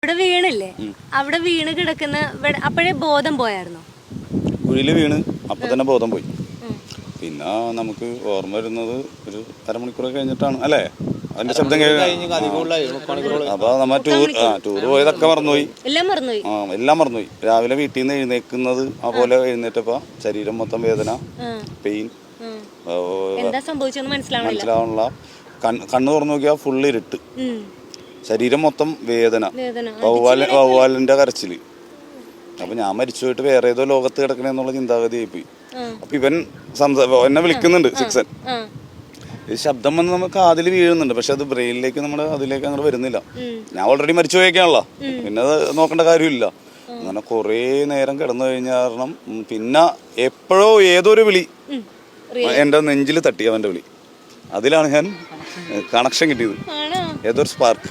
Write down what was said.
അവിടെ വീണില്ലേ? അവിടെ വീണ് കിടക്കുന്ന അപ്പോഴേ ബോധം പോയായിരുന്നോ? കുഴിയിൽ വീണ് അപ്പം തന്നെ ബോധം പോയി. പിന്നെ നമുക്ക് ഓർമ്മ വരുന്നത് ഒരു അരമണിക്കൂർ കഴിഞ്ഞിട്ടാണ് അല്ലേ അതിന്റെ ശബ്ദം അപ്പൊ നമ്മ ടൂർ പോയതൊക്കെ മറന്നുപോയി. എല്ലാം മറന്നുപോയി. രാവിലെ വീട്ടിൽ നിന്ന് എഴുന്നേക്കുന്നത് അതുപോലെ എഴുന്നേറ്റപ്പോ ശരീരം മൊത്തം വേദന, പെയിൻ, മനസ്സിലാവണില്ല. കണ്ണ് തുറന്നു നോക്കിയാൽ ഫുള്ള് ഇരുട്ട്, ശരീരം മൊത്തം വേദന, വവ്വാലിന്റെ കരച്ചില്. അപ്പൊ ഞാൻ മരിച്ചു പോയിട്ട് വേറെ ഏതോ ലോകത്ത് കിടക്കണെന്നുള്ള ചിന്താഗതിയായി പോയി. അപ്പൊ ഇവൻ എന്നെ വിളിക്കുന്നുണ്ട്, സിക്സൻ. ഈ ശബ്ദം വന്ന് നമുക്ക് കാതിൽ വീഴുന്നുണ്ട്, പക്ഷെ അത് ബ്രെയിനിലേക്ക് നമ്മുടെ അതിലേക്ക് അങ്ങനെ വരുന്നില്ല. ഞാൻ ഓൾറെഡി മരിച്ചു പോയേക്കാണല്ലോ, പിന്നെ അത് നോക്കേണ്ട കാര്യമില്ല. അങ്ങനെ കുറേ നേരം കിടന്നു കഴിഞ്ഞ കാരണം പിന്നെ എപ്പോഴോ ഏതൊരു വിളി എൻ്റെ നെഞ്ചിൽ തട്ടി, അവൻ്റെ വിളി. അതിലാണ് ഞാൻ കണക്ഷൻ കിട്ടിയത്, ഏതൊരു സ്പാർക്ക്.